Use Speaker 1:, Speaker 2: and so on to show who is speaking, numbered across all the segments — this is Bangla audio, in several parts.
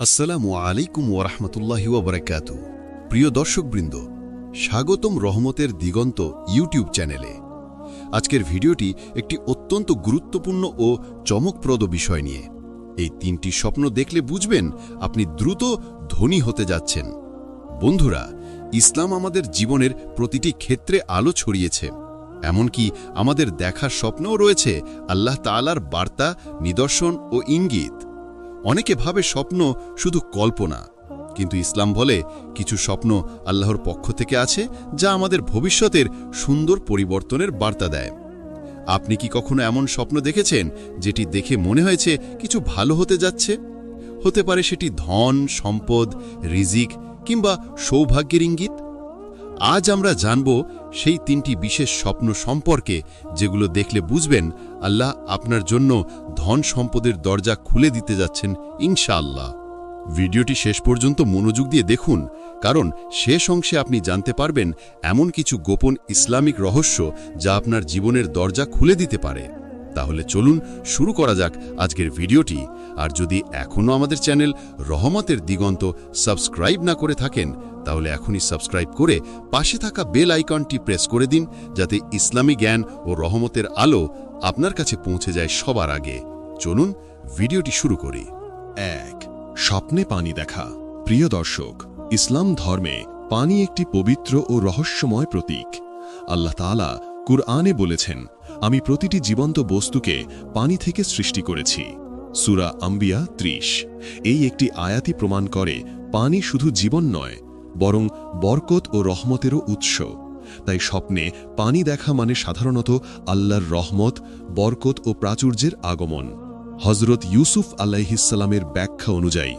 Speaker 1: আসসালামু আলাইকুম ওরহমতুল্লাহি ওবরাকাতু। প্রিয় দর্শকবৃন্দ, স্বাগতম রহমতের দিগন্ত ইউটিউব চ্যানেলে। আজকের ভিডিওটি একটি অত্যন্ত গুরুত্বপূর্ণ ও চমকপ্রদ বিষয় নিয়ে। এই তিনটি স্বপ্ন দেখলে বুঝবেন আপনি দ্রুত ধনী হতে যাচ্ছেন। বন্ধুরা, ইসলাম আমাদের জীবনের প্রতিটি ক্ষেত্রে আলো ছড়িয়েছে। এমনকি আমাদের দেখার স্বপ্নও রয়েছে আল্লাহ তাআলার বার্তা, নিদর্শন ও ইঙ্গিত। অনেকে ভাবে স্বপ্ন শুধু কল্পনা, কিন্তু ইসলাম বলে কিছু স্বপ্ন আল্লাহর পক্ষ থেকে আছে যা আমাদের ভবিষ্যতের সুন্দর পরিবর্তনের বার্তা দেয়। আপনি কি কখনো এমন স্বপ্ন দেখেছেন যেটি দেখে মনে হয়েছে কিছু ভালো হতে যাচ্ছে? হতে পারে সেটি ধন, সম্পদ, রিজিক কিংবা সৌভাগ্যের ইঙ্গিত। আজ আমরা জানব সেই তিনটি বিশেষ স্বপ্ন সম্পর্কে যেগুলো দেখলে বুঝবেন আল্লাহ আপনার জন্য ধন সম্পদের দরজা খুলে দিতে যাচ্ছেন ইনশাআল্লাহ। ভিডিওটি শেষ পর্যন্ত মনোযোগ দিয়ে দেখুন, কারণ শেষ অংশে আপনি জানতে পারবেন এমন কিছু গোপন ইসলামিক রহস্য যা আপনার জীবনের দরজা খুলে দিতে পারে। তাহলে চলুন শুরু করা যাক আজকের ভিডিওটি। আর যদি এখনও আমাদের চ্যানেল রহমতের দিগন্ত সাবস্ক্রাইব না করে থাকেন, তাহলে এখনই সাবস্ক্রাইব করে পাশে থাকা বেল আইকনটি প্রেস করে দিন, যাতে ইসলামী জ্ঞান ও রহমতের আলো আপনার কাছে পৌঁছে যায় সবার আগে। চলুন ভিডিওটি শুরু করি।
Speaker 2: ১. স্বপ্নে পানি দেখা। প্রিয় দর্শক, ইসলাম ধর্মে পানি একটি পবিত্র ও রহস্যময় প্রতীক। আল্লাহ তাআলা কুরআনে বলেছেন, আমি প্রতিটি জীবন্ত বস্তুকে পানি থেকে সৃষ্টি করেছি। সূরা আম্বিয়া ৩০। এই একটি আয়াতই প্রমাণ করে পানি শুধু জীবন নয়, বরং বরকত ও রহমতেরও উৎস। তাই স্বপ্নে পানি দেখা মানে সাধারণত আল্লাহর রহমত, বরকত ও প্রাচুর্যের আগমন। হজরত ইউসুফ আলাইহিসসালামের ব্যাখ্যা অনুযায়ী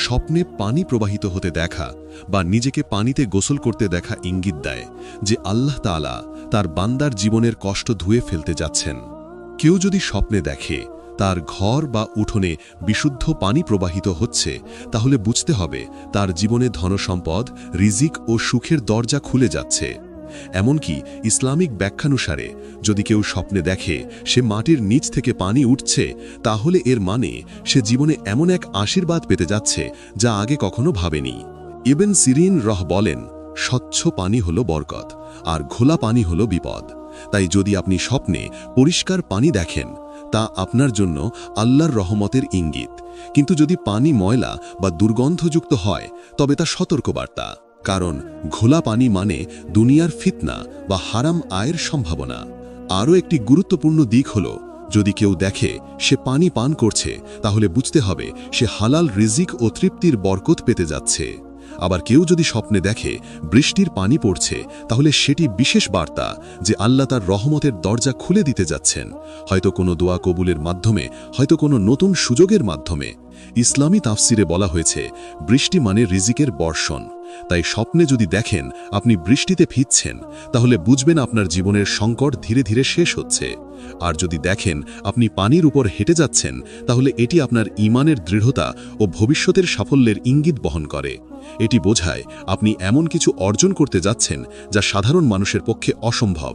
Speaker 2: স্বপ্নে পানি প্রবাহিত হতে দেখা বা নিজেকে পানিতে গোসল করতে দেখা ইঙ্গিত দেয় যে আল্লাহ তাআলা তার বান্দার জীবনের কষ্ট ধুয়ে ফেলতে যাচ্ছেন। কেউ যদি স্বপ্নে দেখে তার ঘর বা উঠোনে বিশুদ্ধ পানি প্রবাহিত হচ্ছে, তাহলে বুঝতে হবে তার জীবনে ধনসম্পদ, রিজিক ও সুখের দরজা খুলে যাচ্ছে। এমনকি ইসলামিক ব্যাখ্যানুসারে যদি কেউ স্বপ্নে দেখে সে মাটির নিচ থেকে পানি উঠছে, তাহলে এর মানে সে জীবনে এমন এক আশীর্বাদ পেতে যাচ্ছে যা আগে কখনো ভাবেনি। ইবন সিরিন বলেন, স্বচ্ছ পানি হলো বরকত, আর ঘোলা পানি হলো বিপদ। তাই যদি আপনি স্বপ্নে পরিষ্কার পানি দেখেন, তা আপনার জন্য আল্লাহর রহমতের ইঙ্গিত। কিন্তু যদি পানি ময়লা বা দুর্গন্ধযুক্ত হয়, তবে তা সতর্কবার্তা। কারণ ঘোলা পানি মানে দুনিয়ার ফিতনা বা হারাম আয়ের সম্ভাবনা। আরও একটি গুরুত্বপূর্ণ দিক হল, যদি কেউ দেখে সে পানি পান করছে, তাহলে বুঝতে হবে সে হালাল রিজিক ও তৃপ্তির বরকত পেতে যাচ্ছে। আবার কেউ যদি স্বপ্নে দেখে বৃষ্টির পানি পড়ছে, তাহলে সেটি বিশেষ বার্তা যে আল্লাহ তার রহমতের দরজা খুলে দিতে যাচ্ছেন, হয়তো কোনো দোয়া কবুলের মাধ্যমে, হয়তো কোনো নতুন সুযোগের মাধ্যমে। ইসলামী তাফসিরে বলা হয়েছে, বৃষ্টি মানে রিজিকের বর্ষণ। তাই স্বপ্নে যদি দেখেন আপনি বৃষ্টিতে ভিজছেন, তাহলে বুঝবেন আপনার জীবনের সংকট ধীরে ধীরে শেষ হচ্ছে। আর যদি দেখেন আপনি পানির উপর হেঁটে যাচ্ছেন, তাহলে এটি আপনার ঈমানের দৃঢ়তা ও ভবিষ্যতের সাফল্যের ইঙ্গিত বহন করে। এটি বোঝায় আপনি এমন কিছু অর্জন করতে যাচ্ছেন যা সাধারণ মানুষের পক্ষে অসম্ভব।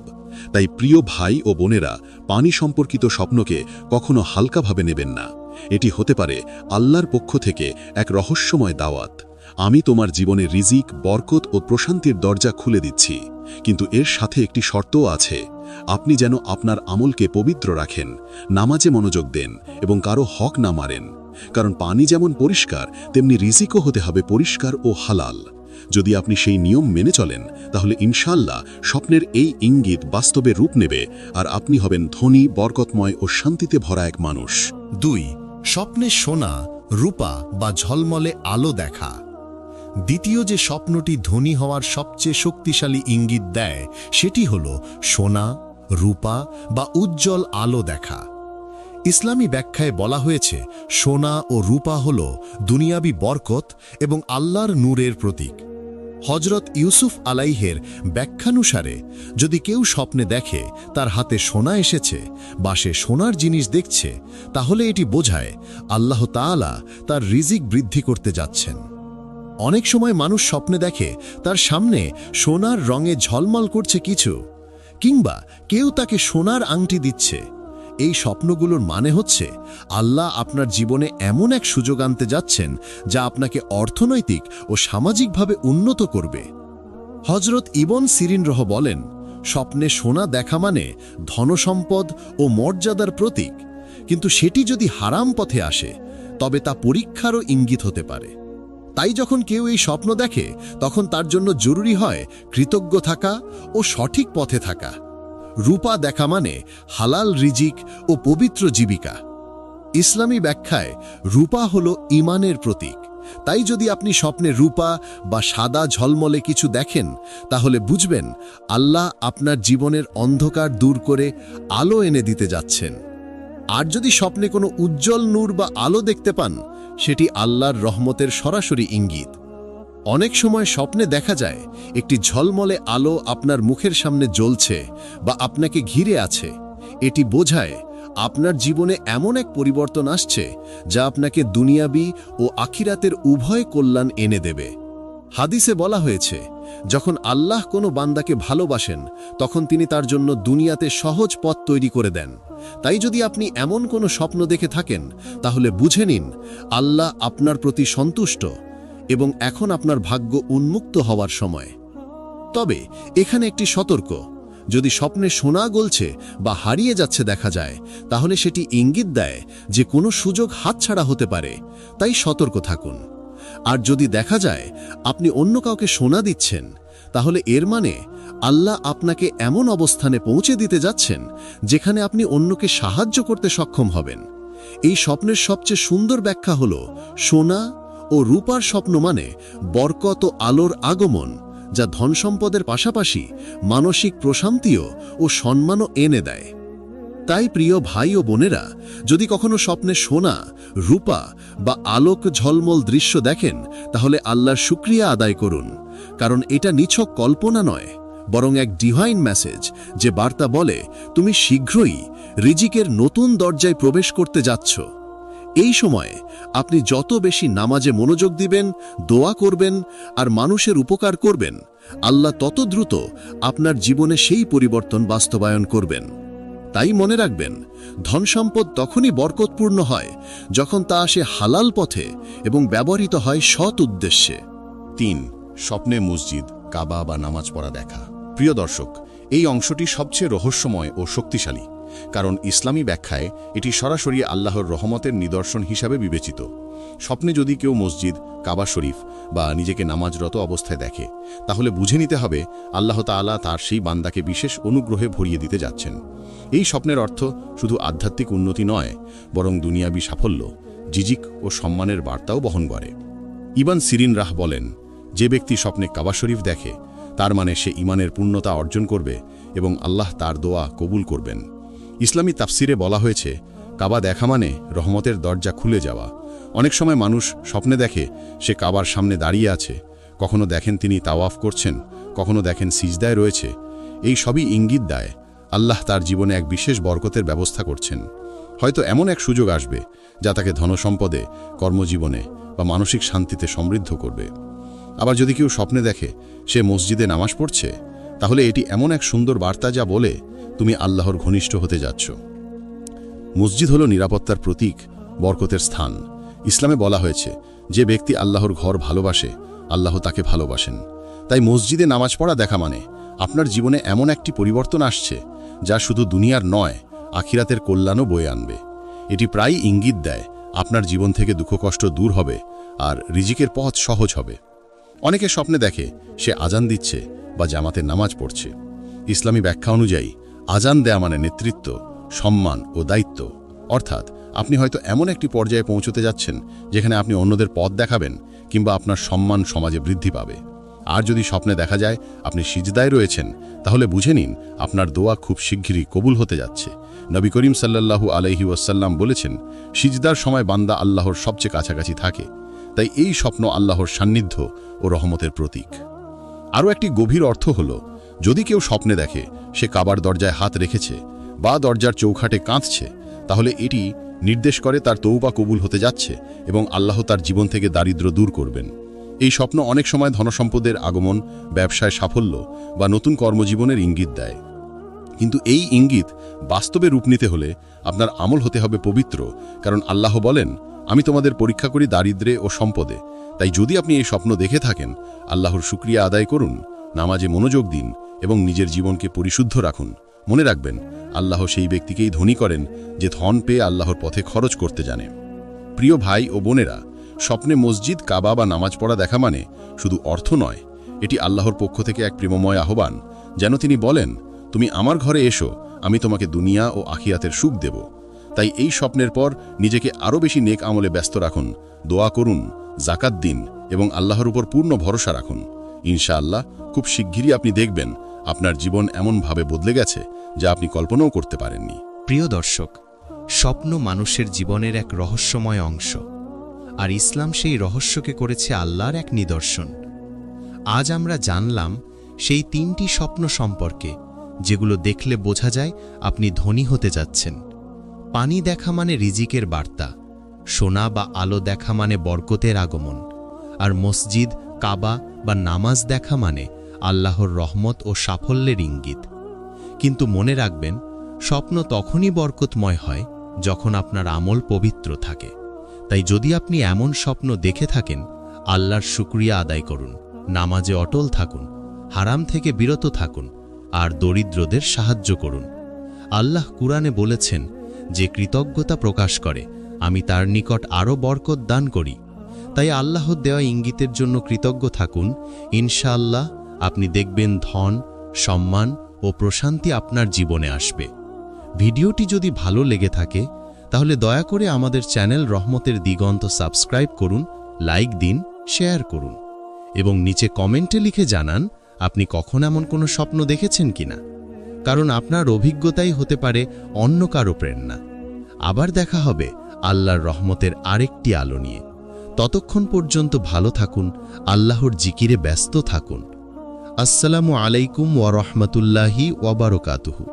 Speaker 2: তাই প্রিয় ভাই ও বোনেরা, পানি সম্পর্কিত স্বপ্নকে কখনো হালকাভাবে নেবেন না। এটি হতে পারে আল্লাহর পক্ষ থেকে এক রহস্যময় দাওয়াত। আমি তোমার জীবনে রিজিক, বরকত ও প্রশান্তির দরজা খুলে দিচ্ছি, কিন্তু এর সাথে একটি শর্তও আছে। আপনি যেন আপনার আমলকে পবিত্র রাখেন, নামাজে মনোযোগ দেন এবং কারো হক না মারেন। কারণ পানি যেমন পরিষ্কার, তেমনি রিজিকও হতে হবে পরিষ্কার ও হালাল। যদি আপনি সেই নিয়ম মেনে চলেন, তাহলে ইনশাআল্লাহ স্বপ্নের এই ইঙ্গিত বাস্তবে রূপ নেবে, আর আপনি হবেন ধনী, বরকতময় ও শান্তিতে ভরা এক মানুষ।
Speaker 3: ২. স্বপ্নে সোনা, রূপা বা ঝলমলে আলো দেখা। দ্বিতীয় যে স্বপ্নটি ধনী হওয়ার সবচেয়ে শক্তিশালী ইঙ্গিত দেয়, সেটি হল সোনা, রূপা বা উজ্জ্বল আলো দেখা। ইসলামী ব্যাখ্যায় বলা হয়েছে, সোনা ও রূপা হল দুনিয়াবি বরকত এবং আল্লাহর নূরের প্রতীক। হজরত ইউসুফ আলাইহের ব্যাখ্যানুসারে যদি কেউ স্বপ্নে দেখে তার হাতে সোনা এসেছে বা সে সোনার জিনিস দেখছে, তাহলে এটি বোঝায় আল্লাহ তাআলা তার রিজিক বৃদ্ধি করতে যাচ্ছেন। অনেক সময় মানুষ স্বপ্নে দেখে তার সামনে সোনার রঙে ঝলমল করছে কিছু, কিংবা কেউ তাকে সোনার আংটি দিচ্ছে। এই স্বপ্নগুলোর মানে হচ্ছে আল্লাহ আপনার জীবনে এমন এক সুযোগ আনতে যাচ্ছেন যা আপনাকে অর্থনৈতিক ও সামাজিকভাবে উন্নত করবে। হজরত ইবন সিরিন বলেন, স্বপ্নে সোনা দেখা মানে ধনসম্পদ ও মর্যাদার প্রতীক, কিন্তু সেটি যদি হারাম পথে আসে তবে তা পরীক্ষারও ইঙ্গিত হতে পারে। তাই যখন কেউ এই স্বপ্ন দেখে তখন তার জন্য জরুরি হয় কৃতজ্ঞ থাকা ও সঠিক পথে থাকা। রূপা দেখা মানে হালাল রিজিক ও পবিত্র জীবিকা। ইসলামী ব্যাখ্যায় রূপা হল ঈমানের প্রতীক। তাই যদি আপনি স্বপ্নে রূপা বা সাদা ঝলমলে কিছু দেখেন তাহলে বুঝবেন আল্লাহ আপনার জীবনের অন্ধকার দূর করে আলো এনে দিতে যাচ্ছেন। আর যদি স্বপ্নে কোনো উজ্জ্বল নূর বা আলো দেখতে পান সেটি আল্লাহর রহমতের সরাসরি ইঙ্গিত। অনেক সময় স্বপ্নে দেখা যায় একটি ঝলমলে আলো আপনার মুখের সামনে জ্বলছে বা আপনাকে ঘিরে আছে। এটি বোঝায় আপনার জীবনে এমন এক পরিবর্তন আসছে যা আপনাকে দুনিয়াবি ও আখিরাতের উভয় কল্যাণ এনে দেবে। হাদিসে বলা হয়েছে, যখন আল্লাহ কোনো বান্দাকে ভালোবাসেন তখন তিনি তার জন্য দুনিয়াতে সহজ পথ তৈরি করে দেন। তাই যদি আপনি এমন কোনো স্বপ্ন দেখে থাকেন তাহলে বুঝে নিন আল্লাহ আপনার প্রতি সন্তুষ্ট এবং এখন আপনার ভাগ্য উন্মুক্ত হওয়ার সময়। তবে এখানে একটি সতর্ক, যদি স্বপ্নে সোনা গলছে বা হারিয়ে যাচ্ছে দেখা যায় তাহলে সেটি ইঙ্গিত দেয় যে কোনো সুযোগ হাতছাড়া হতে পারে, তাই সতর্ক থাকুন। আর যদি দেখা যায় আপনি অন্য কাউকে সোনা দিচ্ছেন তাহলে এর মানে আল্লাহ আপনাকে এমন অবস্থানে পৌঁছে দিতে যাচ্ছেন যেখানে আপনি অন্যকে সাহায্য করতে সক্ষম হবেন। এই স্বপ্নের সবচেয়ে সুন্দর ব্যাখ্যা হল সোনা ও রূপার স্বপ্ন মানে বরকত ও আলোর আগমন, যা ধনসম্পদের পাশাপাশি মানসিক প্রশান্তিও ও সম্মানও এনে দেয়। তাই প্রিয় ভাই ও বোনেরা, যদি কখনো স্বপ্নে সোনা, রূপা বা আলোক ঝলমল দৃশ্য দেখেন তাহলে আল্লাহর শুকরিয়া আদায় করুন, কারণ এটা নিছক কল্পনা নয় বরং এক ডিভাইন মেসেজ যে বার্তা বলে তুমি শীঘ্রই রিজিকের নতুন দরজায় প্রবেশ করতে যাচ্ছ। এই সময়ে আপনি যত বেশি নামাজে মনোযোগ দিবেন, দোয়া করবেন আর মানুষের উপকার করবেন, আল্লাহ তত দ্রুত আপনার জীবনে সেই পরিবর্তন বাস্তবায়ন করবেন। তাই মনে রাখবেন, ধনসম্পদ তখনই বরকতপূর্ণ হয় যখন তা আসে হালাল পথে এবং ব্যবহৃত হয় সৎ উদ্দেশ্যে।
Speaker 2: ৩. স্বপ্নে মসজিদ, কাবা বা নামাজ পড়া দেখা। প্রিয় দর্শক, এই অংশটি সবচেয়ে রহস্যময় ও শক্তিশালী, কারণ ইসলামী ব্যাখ্যায় এটি সরাসরি আল্লাহর রহমতের নিদর্শন হিসাবে বিবেচিত। স্বপ্নে যদি কেউ মসজিদ, কাবা শরীফ বা নিজেকে নামাজরত অবস্থায় দেখে তাহলে বুঝে নিতে হবে আল্লাহ তাআলা তার সেই বান্দাকে বিশেষ অনুগ্রহে ভরিয়ে দিতে যাচ্ছেন। এই স্বপ্নের অর্থ শুধু আধ্যাত্মিক উন্নতি নয় বরং দুনিয়াবী সাফল্য, জিজিক ও সম্মানের বার্তাও বহন করে। ইবন সিরিন বলেন, যে ব্যক্তি স্বপ্নে কাবা শরীফ দেখে তার মানে সে ঈমানের পূর্ণতা অর্জন করবে এবং আল্লাহ তার দোয়া কবুল করবেন। ইসলামী তাফসিরে বলা হয়েছে, কাবা দেখা মানে রহমতের দরজা খুলে যাওয়া। অনেক সময় মানুষ স্বপ্নে দেখে সে কাবার সামনে দাঁড়িয়ে আছে, কখনো দেখেন তিনি তাওয়াফ করছেন, কখনো দেখেন সিজদায় রয়েছে। এই সবই ইঙ্গিত দেয় আল্লাহ তার জীবনে এক বিশেষ বরকতের ব্যবস্থা করছেন। হয়তো এমন এক সুযোগ আসবে যা তাকে ধনসম্পদে, কর্মজীবনে বা মানসিক শান্তিতে সমৃদ্ধ করবে। আবার যদি কেউ স্বপ্নে দেখে সে মসজিদে নামাজ পড়ছে তাহলে এটি এমন এক সুন্দর বার্তা যা বলে তুমি আল্লাহর ঘনিষ্ঠ হতে যাচ্ছ। মসজিদ হল নিরাপত্তার প্রতীক, বরকতের স্থান। ইসলামে বলা হয়েছে, যে ব্যক্তি আল্লাহর ঘর ভালোবাসে আল্লাহ তাকে ভালোবাসেন। তাই মসজিদে নামাজ পড়া দেখা মানে আপনার জীবনে এমন একটি পরিবর্তন আসছে যা শুধু দুনিয়ার নয়, আখিরাতের কল্যাণও বয়ে আনবে। এটি প্রায় ইঙ্গিত দেয় আপনার জীবন থেকে দুঃখ কষ্ট দূর হবে আর রিজিকের পথ সহজ হবে। অনেকে স্বপ্নে দেখে সে আজান দিচ্ছে বা জামাতের নামাজ পড়ছে। ইসলামী ব্যাখ্যা অনুযায়ী আজান দেয়া মানে নেতৃত্ব, সম্মান ও দায়িত্ব। অর্থাৎ আপনি হয়তো এমন একটি পর্যায়ে পৌঁছতে যাচ্ছেন যেখানে আপনি অন্যদের পথ দেখাবেন কিংবা আপনার সম্মান সমাজে বৃদ্ধি পাবে। আর যদি স্বপ্নে দেখা যায় আপনি সিজদায় রয়েছেন তাহলে বুঝে নিন আপনার দোয়া খুব শিগগিরই কবুল হতে যাচ্ছে। নবী করিম সাল্লাল্লাহু আলাইহি ওয়াসাল্লাম বলেছেন, সিজদার সময় বান্দা আল্লাহর সবচেয়ে কাছাকাছি থাকে। তাই এই স্বপ্ন আল্লাহর সান্নিধ্য ও রহমতের প্রতীক। আরও একটি গভীর অর্থ হল, যদি কেউ স্বপ্নে দেখে সে কাবার দরজায় হাত রেখেছে বা দরজার চৌখাটে কাঁদছে তাহলে এটি নির্দেশ করে তার তওবা কবুল হতে যাচ্ছে এবং আল্লাহ তার জীবন থেকে দারিদ্র্য দূর করবেন। এই স্বপ্ন অনেক সময় ধনসম্পদের আগমন, ব্যবসায় সাফল্য বা নতুন কর্মজীবনের ইঙ্গিত দেয়। কিন্তু এই ইঙ্গিত বাস্তবে রূপ নিতে হলে আপনার আমল হতে হবে পবিত্র, কারণ আল্লাহ বলেন, আমি তোমাদের পরীক্ষা করি দারিদ্র্যে ও সম্পদে। তাই যদি আপনি এই স্বপ্ন দেখে থাকেন, আল্লাহর শুকরিয়া আদায় করুন, নামাজে মনোযোগ দিন এবং নিজের জীবনকে পরিশুদ্ধ রাখুন। মনে রাখবেন, আল্লাহ সেই ব্যক্তিকেই ধনী করেন যে ধন পেয়ে আল্লাহর পথে খরচ করতে জানে। প্রিয় ভাই ও বোনেরা, স্বপ্নে মসজিদ, কাবা বা নামাজ পড়া দেখা মানে শুধু অর্থ নয়, এটি আল্লাহর পক্ষ থেকে এক প্রেমময় আহ্বান, যেন তিনি বলেন, তুমি আমার ঘরে এসো, আমি তোমাকে দুনিয়া ও আখিরাতের সুখ দেব। তাই এই স্বপ্নের পর নিজেকে আরও বেশি নেক আমলে ব্যস্ত রাখুন, দোয়া করুন, জাকাত দিন এবং আল্লাহর উপর পূর্ণ ভরসা রাখুন। ইনশাআল্লাহ খুব শিগগিরই আপনি দেখবেন আপনার জীবন এমনভাবে বদলে গেছে যা আপনি কল্পনাও করতে পারেননি।
Speaker 4: প্রিয় দর্শক, স্বপ্ন মানুষের জীবনের এক রহস্যময় অংশ, আর ইসলাম সেই রহস্যকে করেছে আল্লাহর এক নিদর্শন। আজ আমরা জানলাম সেই 3টি স্বপ্ন সম্পর্কে, যেগুলো দেখলে বোঝা যায় আপনি ধনী হতে যাচ্ছেন। পানি দেখা মানে রিজিকের বার্তা, সোনা বা আলো দেখা মানে বরকতের আগমন, আর মসজিদ, কাবা বা নামাজ দেখা মানে আল্লাহর রহমত ও সাফল্যের ইঙ্গিত। কিন্তু মনে রাখবেন, স্বপ্ন তখনই বরকতময় হয় যখন আপনার আমল পবিত্র থাকে। তাই যদি আপনি এমন স্বপ্ন দেখে থাকেন, আল্লাহর শুকরিয়া আদায় করুন, নামাজে অটল থাকুন, হারাম থেকে বিরত থাকুন, আর দরিদ্রদের সাহায্য করুন। আল্লাহ কুরআনে বলেছেন, যে কৃতজ্ঞতা প্রকাশ করে আমি তার নিকট আরও বরকত দান করি। তাই আল্লাহর দেওয়া ইঙ্গিতের জন্য কৃতজ্ঞ থাকুন। ইনশাআল্লাহ আপনি দেখবেন ধন, সম্মান ও প্রশান্তি আপনার জীবনে আসবে। ভিডিওটি যদি ভালো লেগে থাকে তাহলে দয়া করে আমাদের চ্যানেল রহমতের দিগন্ত সাবস্ক্রাইব করুন, লাইক দিন, শেয়ার করুন এবং নিচে কমেন্টে লিখে জানান আপনি কখন এমন কোনো স্বপ্ন দেখেছেন কিনা, কারণ আপনার অভিজ্ঞতাই হতে পারে অন্য কারো প্রেরণা। আবার দেখা হবে আল্লাহর রহমতের আরেকটি আলো নিয়ে। ততক্ষণ পর্যন্ত ভালো থাকুন, আল্লাহর জিকিরে ব্যস্ত থাকুন। আসসালামু আলাইকুম ওয়া রাহমাতুল্লাহি ওয়া বারাকাতুহু।